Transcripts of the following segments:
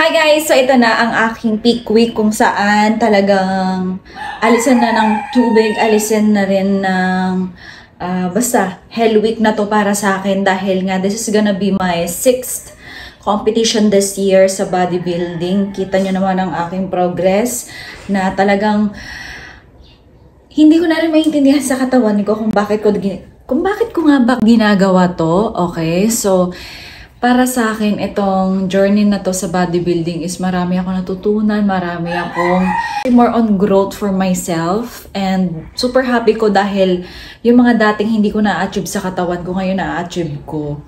Hi guys! So ito na ang aking peak week kung saan talagang alisan na ng tubig, alisan na rin ng basta hell week na to para sa akin dahil nga this is gonna be my 6th competition this year sa bodybuilding. Kita nyo naman ang aking progress na talagang hindi ko na rin maintindihan sa katawan ko kung bakit ko nga ba ginagawa to. Okay, so para sa akin, itong journey na to sa bodybuilding is marami akong natutunan, marami akong more on growth for myself. And super happy ko dahil yung mga dating hindi ko na-achieve sa katawan ko, ngayon na-achieve ko.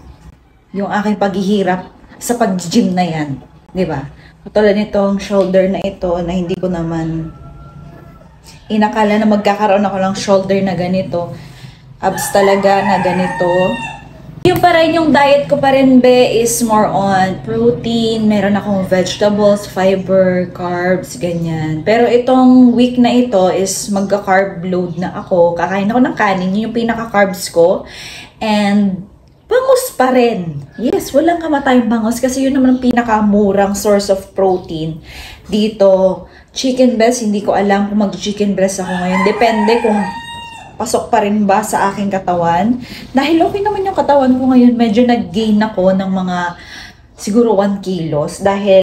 Yung aking paghihirap sa pag-gym na yan. Diba? Katulad nitong shoulder na ito na hindi ko naman inakala na magkakaroon ako ng shoulder na ganito. Abs talaga na ganito. Yung pa rin, yung diet ko pa rin be is more on protein, meron akong vegetables, fiber, carbs, ganyan. Pero itong week na ito is magka-carb load na ako. Kakain ako ng kanin, yun yung pinaka-carbs ko. And bangus pa rin. Yes, walang kamatayang bangus kasi yun naman ang pinaka-murang source of protein. Dito, chicken breast, hindi ko alam kung mag-chicken breast ako ngayon. Depende kung pasok pa rin ba sa aking katawan. Dahil okay naman yung katawan ko ngayon, medyo nag-gain ako ng mga siguro 1 kilos. Dahil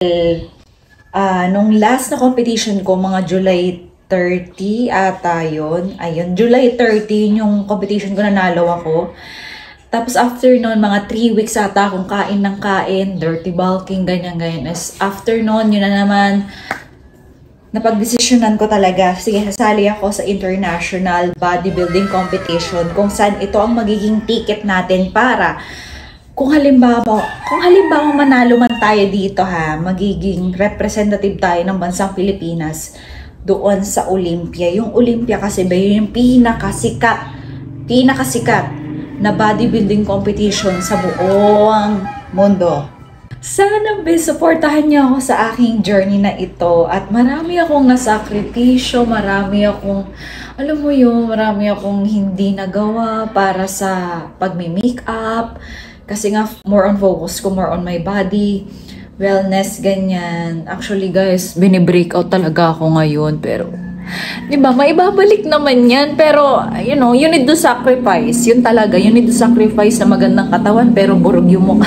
nung last na competition ko, mga July 30 ata yun. Ayun, July 30 yung competition ko, nanalo ako. Tapos after nun, mga 3 weeks ata akong kain ng kain, dirty bulking, ganyan-ganyan. After nun, yun na naman, napagdesisyonan ko talaga, sige, sasali ako sa international bodybuilding competition kung saan ito ang magiging ticket natin para kung halimbawa manalo man tayo dito magiging representative tayo ng bansang Pilipinas doon sa Olympia. Yung Olympia kasi ba yun yung pinakasikat na bodybuilding competition sa buong mundo. Sana supportahan niyo ako sa aking journey na ito at marami akong nasakripisyo, marami akong, alam mo yun, marami akong hindi nagawa para sa pagmi-makeup kasi nga more on focus ko, more on my body, wellness, ganyan. Actually guys, bini-breakout talaga ako ngayon pero diba, maibabalik naman yan. Pero, you know, you need to sacrifice. Yun talaga, you need to sacrifice na magandang katawan pero burog yung mukha.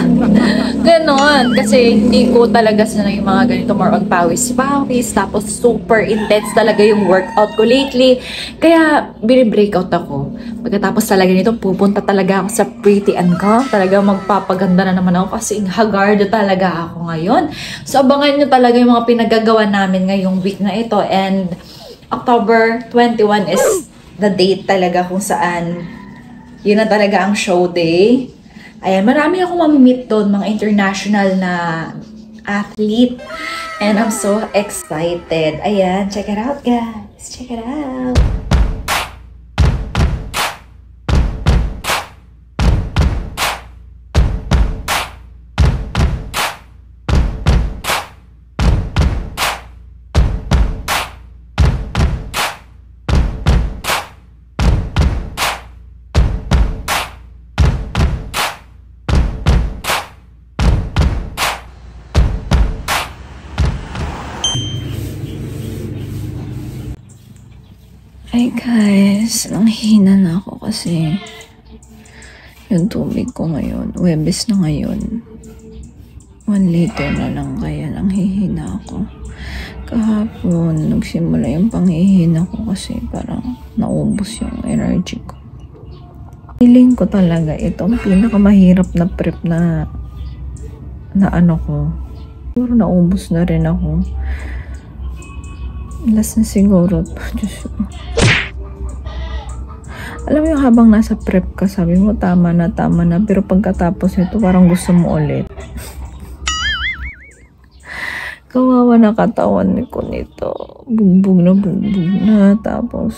Ganon. Kasi hindi ko talaga sanay yung mga ganito, more on pawis-pawis. Tapos super intense talaga yung workout ko lately. Kaya, bini-breakout ako. Pagkatapos talaga nito, pupunta talaga ako sa Pretty and Calm. Talaga magpapaganda na naman ako kasi haggard talaga ako ngayon. So, abangan nyo talaga yung mga pinagagawa namin ngayong week na ito. And October 21 is the date talaga kung saan yun na talaga ang show day. Ayan, marami akong mamimit doon, mga international na athlete. And I'm so excited. Ayan, check it out guys. Check it out. Hi guys, nanghihina na ako kasi yung tubig ko ngayon, Huwebes na ngayon, 1 liter na lang kaya nanghihina ako. Kahapon, nagsimula yung panghihina ko kasi parang naubos yung energy ko. Feeling ko talaga itong pinakamahirap na prep na ano ko. Siguro naubos na rin ako. Last na siguro. Diyos ko. Alam mo yung habang nasa prep ka, sabi mo tama na. Pero pagkatapos nito, parang gusto mo ulit. Kawawa na katawan ko nito. Bugbog na. Tapos,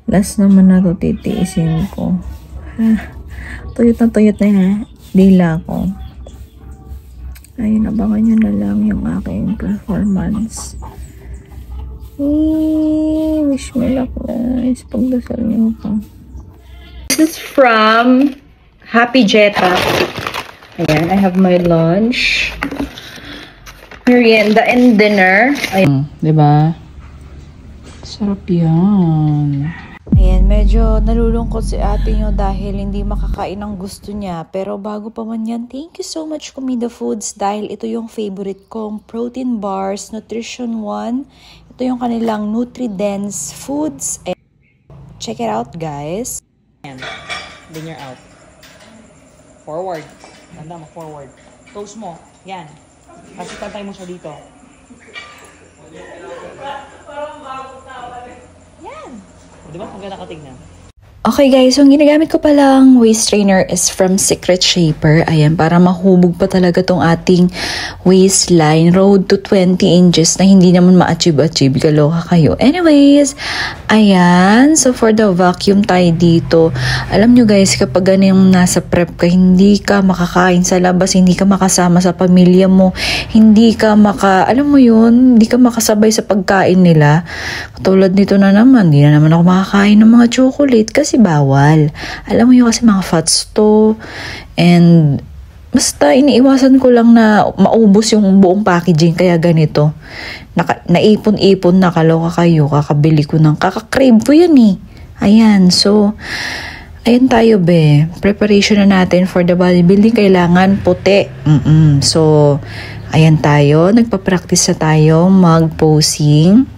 last naman na to titiisin ko. Tuyot na yung dila ko. Ayun, abangan nyo na lang yung aking performance. Wish me luck guys. Pagdasal nyo ako. This is from Happy Jetta. Ayan, I have my lunch, merienda, and dinner. Ayan, diba? Sarap yan. Ayan, medyo nalulungkot si ate nyo dahil hindi makakain ang gusto niya. Pero bago pa man yan, thank you so much Kumida Foods dahil ito yung favorite kong protein bars, Nutrition One. Ito yung kanilang Nutri-Dense Foods. And check it out, guys. And then you're out. Forward. Tanda mo, forward. Toes mo. Yan. Kasi tantay mo siya dito. Yan. Di ba? Kung ganda katignan. Okay guys, so ang ginagamit ko palang waist trainer is from Secret Shaper. Ayan, para mahubog pa talaga tong ating waistline. Road to 20 inches na hindi naman ma-achieve. Kaloka kayo. Anyways, ayan. So for the vacuum tayo dito. Alam nyo guys, kapag ganyan nasa prep ka, hindi ka makakain sa labas, hindi ka makasama sa pamilya mo, hindi ka alam mo yun, hindi ka makasabay sa pagkain nila. Katulad nito na naman, hindi na naman ako makakain ng mga chocolate kasi bawal. Alam mo yun kasi mga fats to. And basta iniiwasan ko lang na maubos yung buong packaging. Kaya ganito. Naipon-ipon na, kaloka kayo. Kakabili ko ng kakakrave ko yan eh. Ayan. So, ayan tayo be. Preparation na natin for the bodybuilding. Kailangan puti. So, ayan tayo. Nagpa-practice na tayo mag-posing.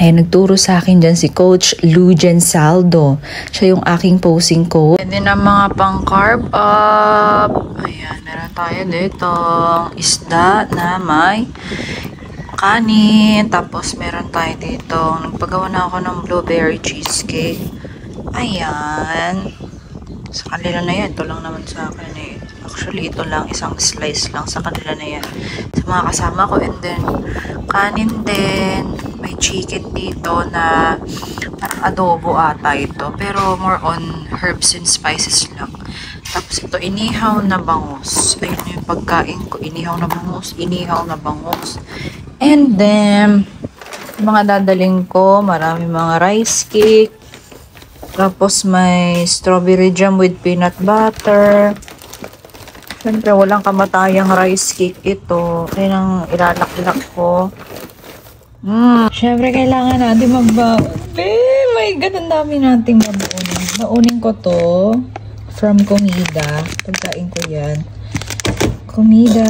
Ayan, nagturo sa akin dyan si Coach Lujen Saldo. Siya yung aking posing coach. Pwede na mga pang-carb up. Ayan, meron tayo dito isda na may kanin. Tapos meron tayo dito. Nagpagawa na ako ng blueberry cheesecake. Ayan. Sa kanila na yan. Ito lang naman sa akin eh. Actually, ito lang. Isang slice lang sa kanila na yan. Sa mga kasama ko. And then, kanin din. May chicken dito na parang adobo ata ito. Pero more on herbs and spices lang. Tapos ito, inihaw na bangus. Ayun yung pagkain ko. Inihaw na bangus. Inihaw na bangus. And then, mga dadaling ko, marami mga rice cake. Tapos may strawberry jam with peanut butter. Siyempre, walang kamatayang rice cake ito. Ayun ang ilalak-lak ko. Siyempre, kailangan natin magbaon. My God, ang dami nating mabuunin. Naunin ko to from Kumida. Pagkain ko yan. Kumida.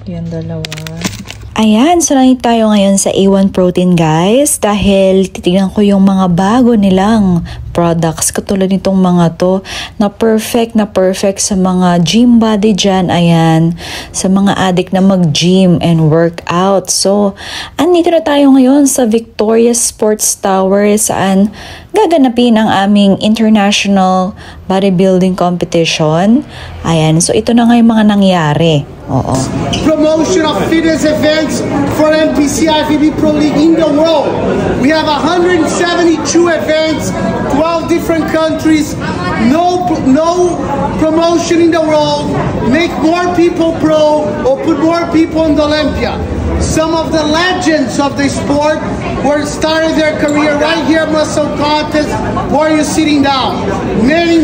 Yan, dalawa. Ayan, so nandito tayo ngayon sa A1 Protein guys dahil titignan ko yung mga bago nilang products katulad nitong mga to na perfect sa mga gym body dyan, ayan, sa mga addict na mag-gym and workout. So, andito na tayo ngayon sa Victoria Sports Tower saan gaganapin ang aming international bodybuilding competition. Ayan, so ito na nga yung mga nangyari. Oo. Promotion of fitness events for NPC IFBB Pro League in the world. We have 172 events, 12 different countries, no promotion in the world, make more people pro or put more people in the Olympia. Some of the legends of the sport were started their career right here at Muscle Contest while you're sitting down. Many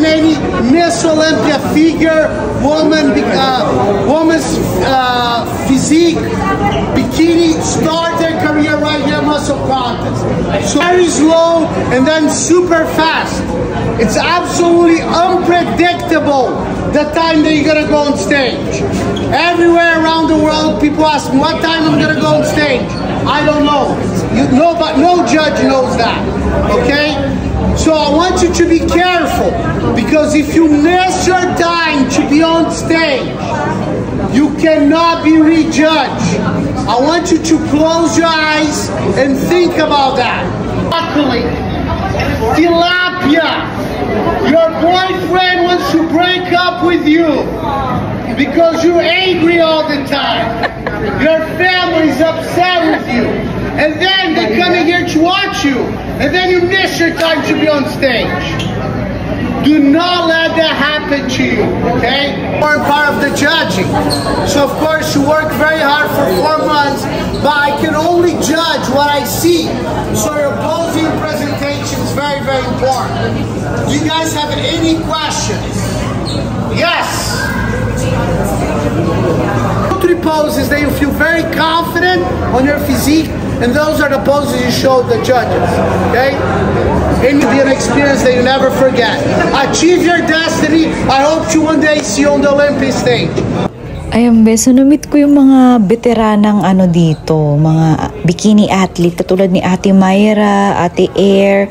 Miss Olympia figure, woman's physique, bikini start their career right here at Muscle Contest. So very slow and then super fast. It's absolutely unpredictable the time that you're gonna go on stage. Everywhere around the world, people ask me what time I'm gonna go on stage. I don't know. But no judge knows that. Okay? So I want you to be careful because if you miss your time to be on stage, you cannot be rejudged. I want you to close your eyes and think about that. Luckily, tilapia, your boyfriend wants to break up with you because you're angry all the time. Your family's upset with you. And then they come in here to watch you. And then you miss your time to be on stage. Do not let that happen to you, okay? You're part of the judging. So of course you work very hard for 4 months, but I can only judge what I see. So your posing presentation is very important. Do you guys have any questions? Yes. poses that you feel very confident on your physique, and those are the poses you show the judges, okay? It will be an experience that you never forget. Achieve your destiny. I hope to one day see you on the Olympic stage. Ayan, beso, na-meet ko yung mga veteranang ano dito, mga bikini athlete, katulad ni Ate Myra, Ate Air.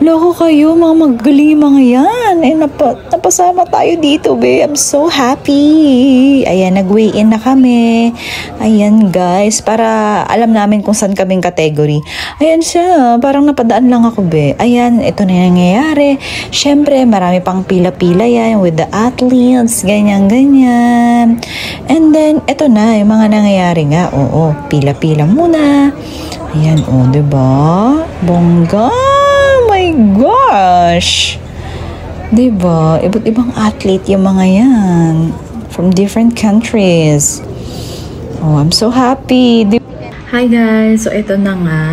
Loko kayo, mga magaling mga yan. Eh, napasama tayo dito, be. I'm so happy. Ayan, nag-weigh-in na kami. Ayan, guys, para alam namin kung saan kaming category. Ayan siya, parang napadaan lang ako, be. Ayan, ito na yung nangyayari. Siyempre, marami pang pila-pila yan with the athletes, ganyan-ganyan. And then, eto na, yung mga nangyayari nga. Oo, pila-pila muna. Ayan, diba? Bongga! My gosh! Diba? Iba't ibang athlete yung mga yan. From different countries. Oh, I'm so happy. Hi guys! So, eto na nga.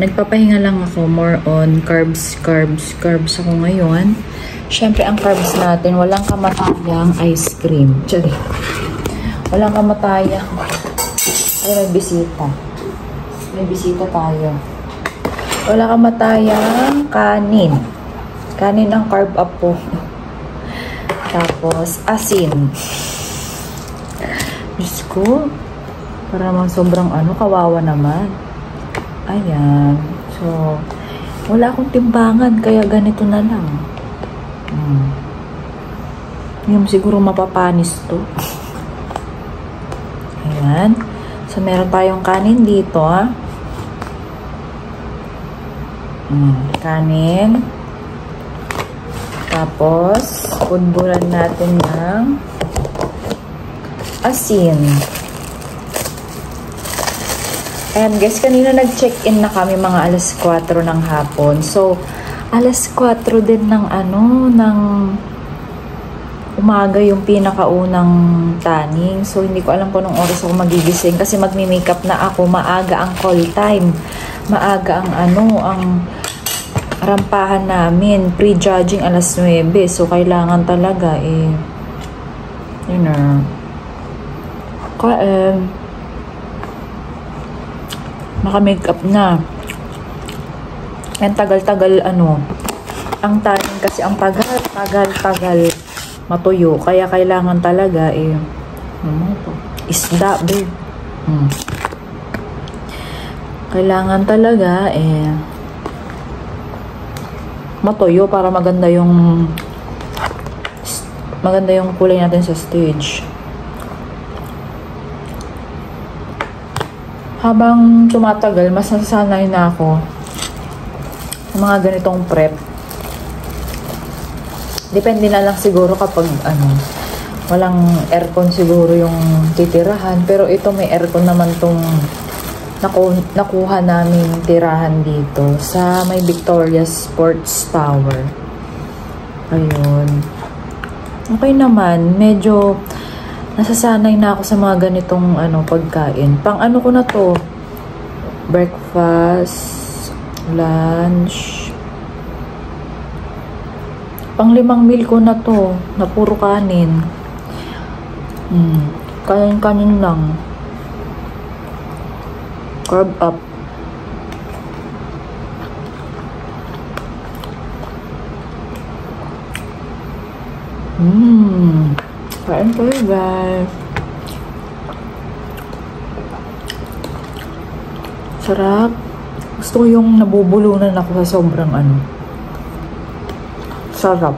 Nagpapahinga lang ako. More on carbs ako ngayon. Siyempre, ang carbs natin, walang kamatayang ice cream. Sorry. Walang kamatayang. Ay, may bisita. May bisita tayo. Walang kamatayang kanin. Kanin ang carb up po. Tapos, asin. Diyos ko. Para naman sobrang kawawa naman. Ayan. So, wala akong timbangan, kaya ganito na lang. Yung siguro mapapanis to. Ayan. So, meron tayong kanin dito, kanin. Tapos, pudburan natin ng asin. Ayan, guys, kanina nag-check-in na kami mga alas 4 ng hapon. So, alas 4 din ng ng umaga yung pinakaunang tanning. So, hindi ko alam kung anong oras ako magigising kasi magmi-makeup na ako. Maaga ang call time. Maaga ang rampahan namin. Pre-judging alas 9. So, kailangan talaga naka-makeup na. And tagal-tagal ang tanning kasi ang tagal matuyo. Kaya kailangan talaga isda, babe. Kailangan talaga matuyo para maganda yung kulay natin sa stage. Habang tumatagal, mas nasasanay na ako sa mga ganitong prep. Depende na lang siguro kapag walang aircon siguro yung titirahan. Pero ito may aircon naman tong nakuha naming tirahan dito sa may Victoria Sports Tower. Ayun. Okay naman. Medyo nasasanay na ako sa mga ganitong pagkain. Pang ko na to? Breakfast, lunch, pang 5 meal ko na to, na puro kanin. Kanin lang. Carb up. Kain kayo, guys. Sarap. Gusto ko yung nabubulunan ako sa sobrang sarap.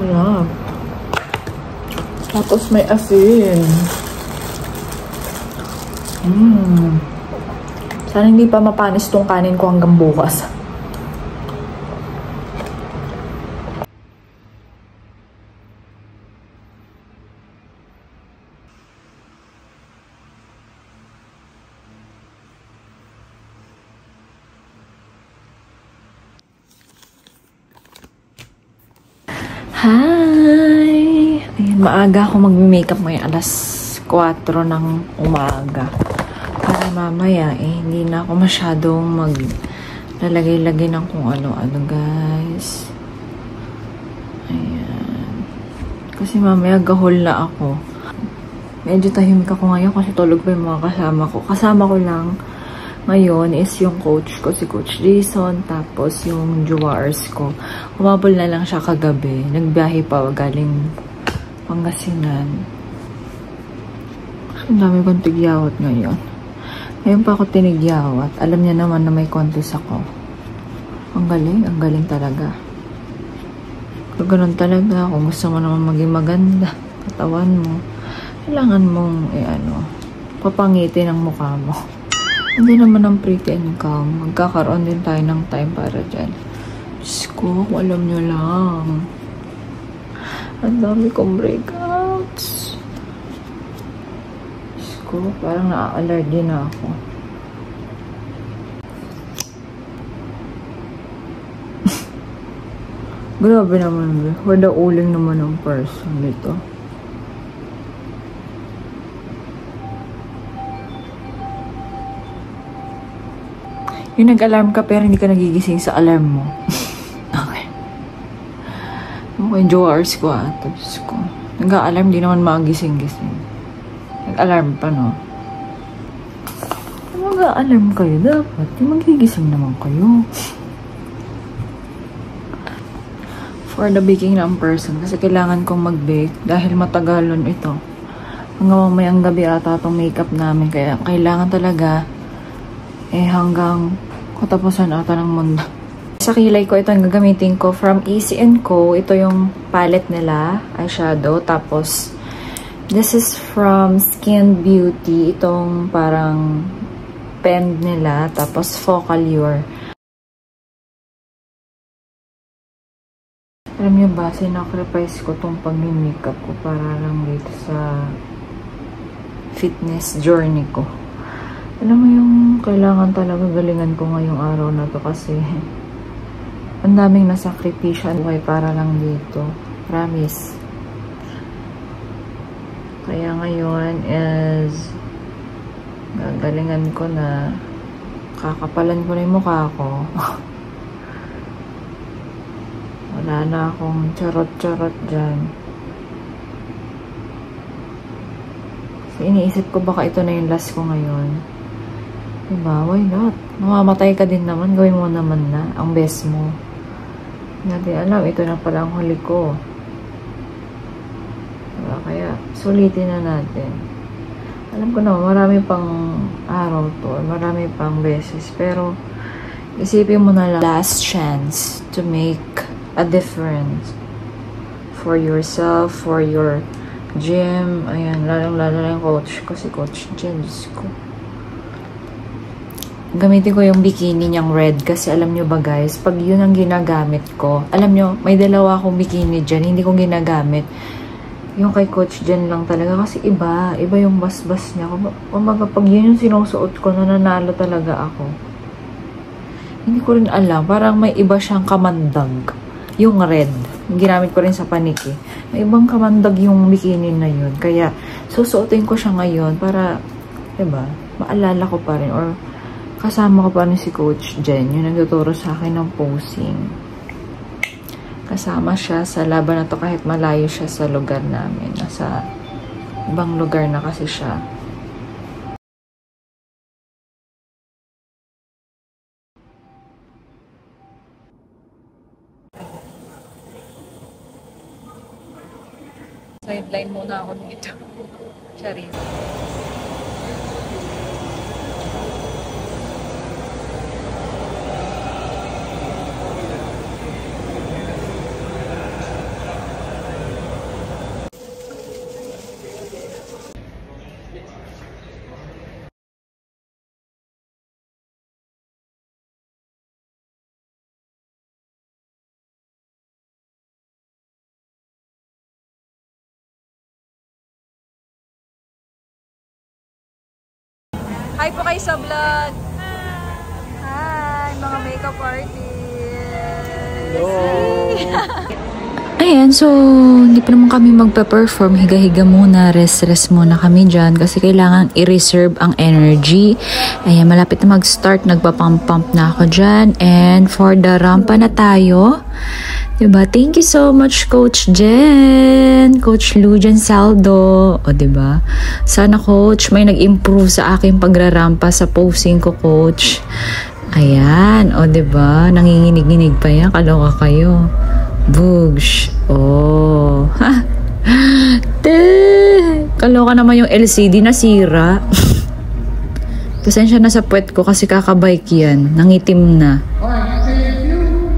Sarap. Tapos may asin. Sana hindi pa mapanis tong kanin ko hanggang bukas. Hi! Ayan, maaga ako mag-makeup ngayon. Alas 4 ng umaga. Para mamaya, hindi na ako masyadong maglalagay-lagay ng kung ano-ano, guys. Ayan. Kasi mamaya gahol na ako. Medyo tahimik ako ngayon kasi tulog pa yung mga kasama ko. Kasama ko lang ngayon is yung coach ko, si Coach Jason, tapos yung jewars ko. Humabol na lang siya kagabi. Nagbiyahe pa galing Pangasinan. Ang dami kong tigyawat ngayon. Ngayon pa ako tinigyawat. Alam niya naman na may contest ako. Ang galing talaga. Kung ganun talaga, kung gusto mo naman maging maganda, katawan mo, kailangan mong, papangitin ang mukha mo. Hindi naman ang pretty and calm. Magkakaroon din tayo ng time para dyan. Diyos ko, alam nyo lang. Ang dami kong breakouts. Diyos ko, parang na-allergy na ako. Grabe naman. Wala uling naman ng person dito. Yung nag-alarm ka pero hindi ka nagigising sa alarm mo. Okay. Okay, jewars ko Diyos ko. Nag-alarm, di naman magising-gising. Nag-alarm pa, no? Mag-alarm kayo dapat. Di magigising naman kayo. For the baking ng person. Kasi kailangan kong mag-bake. Dahil matagalon ito. Hanggang mamayang gabi ata itong makeup namin. Kaya kailangan talaga hanggang katapusan ata ng mundo. Sa kilay ko, ito ang gagamitin ko from Easy & Co. Ito yung palette nila, eyeshadow. Tapos, this is from Skin Beauty. Itong parang pen nila. Tapos, Focallure. Alam niyo ba, sinacrifice ko itong pag-makeup ko para lang dito sa fitness journey ko. Alam mo yung kailangan talaga galingan ko ngayong araw na to kasi ang daming nasakripisya buhay para lang dito. Promise. Kaya ngayon is gagalingan ko na kakapalan ko na yung mukha ko. Wala na akong charot-charot dyan. So, iniisip ko baka ito na yung last ko ngayon. Diba? Why not? Mamamatay ka din naman. Gawin mo naman na ang best mo. Hindi alam. Ito na pala ang huli ko. Diba? Kaya, sulitin na natin. Alam ko naman, marami pang araw to. Marami pang beses. Pero, isipin mo na lang, last chance to make a difference for yourself, for your gym. Ayan, lalong-lalo na yung coach ko. Si Coach James ko. Gamitin ko yung bikini niyang red kasi alam nyo ba guys, pag yun ang ginagamit ko, alam nyo, may dalawa akong bikini dyan, hindi ko ginagamit. Yung kay Coach Jen lang talaga kasi iba yung basbas niya. Kumaga, pag yun yung sinusuot ko, nananalo talaga ako. Hindi ko rin alam, parang may iba siyang kamandag. Yung red, ginamit ko rin sa paniki. May ibang kamandag yung bikini na yun. Kaya, susuotin ko siya ngayon para, diba, maalala ko pa rin or kasama ko pa rin si Coach Jen, yung nagtuturo sa akin ng posing. Kasama siya sa laban na to kahit malayo siya sa lugar namin. Nasa ibang lugar na kasi siya. Sideline muna ako dito. Charis. Hi po kayo sa vlog! Hi! Mga makeup artists! Hello! Ayan, so hindi pa naman kami magpa-perform. Higa-higa muna, rest muna kami dyan kasi kailangan i-reserve ang energy. Ayan, malapit na mag-start. Nagpa-pump-pump na ako dyan. And for the rampa na tayo, Diba? Thank you so much, Coach Jen. Coach Lujan Saldo. O, diba? Sana, Coach, may nag-improve sa aking pagrarampa sa posing ko, Coach. Ayan. O, diba? Nanginginig-nginig pa yan. Kaloka kayo. Boosh. Oh. Ha? Kaloka naman yung LCD nasira. Pasensya na sa puwet ko kasi kakabike yan. Nangitim na.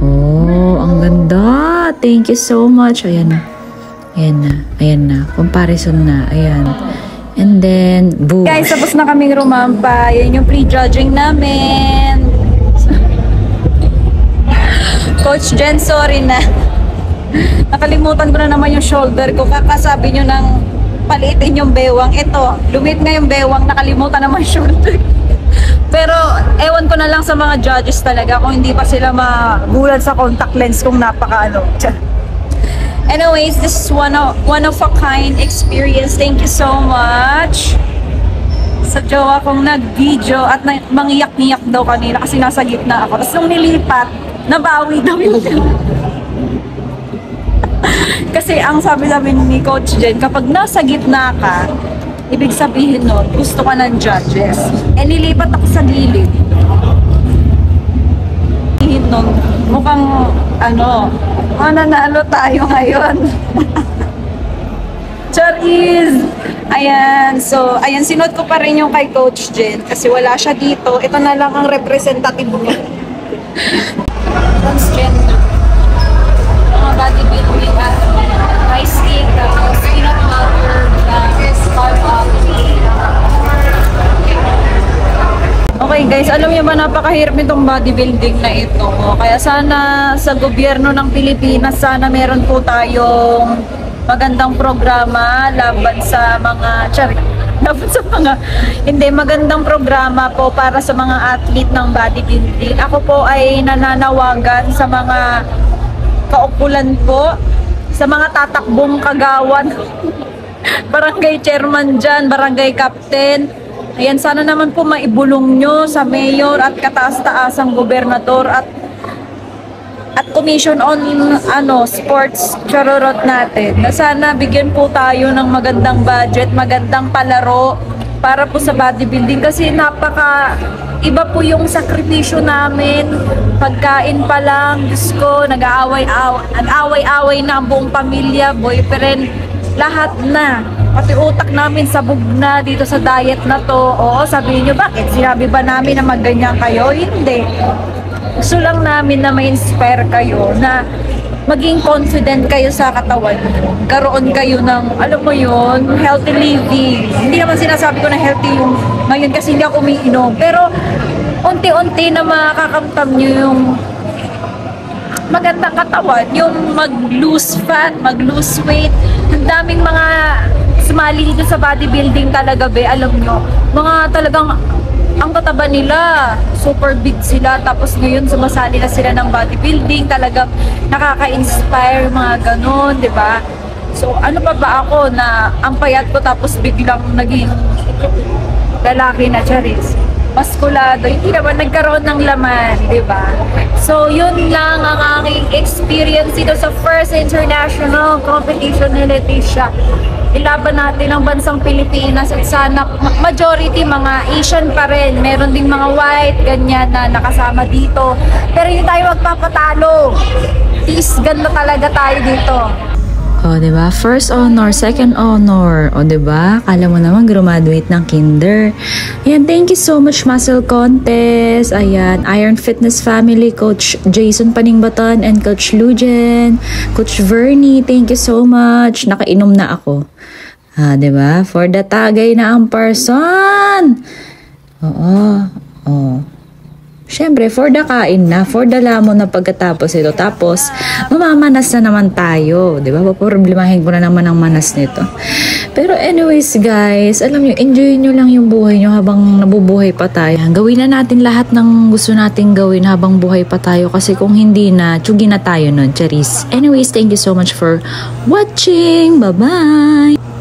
Oh, ang ganda. Thank you so much. Ayan na. Ayan na. Ayan na. Comparison na. Ayan. And then, boom. Guys, tapos na kaming rumampa. Yan yung pre-judging namin. Coach Jen, sorry na. Nakalimutan ko na naman yung shoulder ko. Kakasabi nyo ng paliitin yung bewang. Ito, lumit nga yung bewang. Nakalimutan naman yung shoulder. Pero, ewan ko na lang sa mga judges talaga kung hindi pa sila magulat sa contact lens kung napaka-ano. Anyways, this is one of a kind experience. Thank you so much sa jowa kong nag-video at mangiyak-ngiyak daw kanina kasi nasa gitna ako. Tapos nung nilipat, nabawi daw yung kasi ang sabi ni Coach Jen, kapag nasa gitna ka, ibig sabihin nun, gusto ka ng judges. Eh, nilipat ako sa gilid. Nun, mukhang, mananalo tayo ngayon. Charis! Ayan, so, ayan, sinod ko pa rin yung kay Coach Jen kasi wala siya dito. Ito na lang ang representative niya. Coach Jen, mga bodybuilding at rice cake, tapos peanut butter, startup. Okay guys, alam niyo ba napakahirap nitong bodybuilding na ito. Kaya sana sa gobyerno ng Pilipinas, sana meron po tayong magandang programa laban sa mga magandang programa po para sa mga athlete ng bodybuilding. Ako po ay nananawagan sa mga kaukulan po, sa mga tatakbong kagawan, barangay chairman dyan, barangay captain. Ayan, sana naman po maibulong nyo sa mayor at kataas-taasang gobernador at commission on sports charorot natin. Na sana bigyan po tayo ng magandang budget, magandang palaro para po sa bodybuilding kasi iba po yung sakripisyo namin. Pagkain pa lang, Diyos ko, nag-aaway-away na ang buong pamilya, boyfriend, lahat na. Pati utak namin sabog na dito sa diet na to. Oo, sabihin nyo, bakit? Sinabi ba namin na magganyan kayo? Hindi. Gusto lang namin na ma-inspire kayo na maging confident kayo sa katawan. Karoon kayo ng, alam mo yun, healthy living. Hindi naman sinasabi ko na healthy yung ngayon kasi hindi ako umiinom. Pero, unti-unti na makakamtam nyo yung magandang katawan, yung mag-lose fat, mag-lose weight. Ang daming mga sumali dito sa bodybuilding talaga, alam nyo, mga talagang ang tataba nila, super big sila, tapos ngayon sumasali na sila ng bodybuilding, talagang nakaka-inspire mga ganon, di ba? So ano pa ba ako na ang payat ko tapos biglang naging lalaki na, Charis? Maskulado, hindi naman nagkaroon ng laman, di ba? So, yun lang ang aking experience dito sa first international competition ni Leticia. Ilaban natin ang bansang Pilipinas at sana majority mga Asian pa rin. Meron ding mga white, ganyan na nakasama dito. Pero hindi tayo magpapatalo. Tiisgan na talaga tayo dito. O, diba? First honor, second honor. O, diba? Kala mo naman graduate ng kinder. Ayan, thank you so much, Muscle Contest. Ayan, Iron Fitness Family, Coach Jason Paningbatan and Coach Lujen. Coach Vernie, thank you so much. Nakainom na ako. Diba? For the tagay na ang person. Oo. Oo. Siyempre, for the kain na, for the lamon na pagkatapos ito. Tapos, mamamanas na naman tayo. Diba? Paproblemahin ko na naman ang manas nito. Pero anyways, guys, alam nyo, enjoy nyo lang yung buhay nyo habang nabubuhay pa tayo. Gawin na natin lahat ng gusto nating gawin habang buhay pa tayo. Kasi kung hindi na, tsugi na tayo nun, Charis. Anyways, thank you so much for watching. Bye-bye!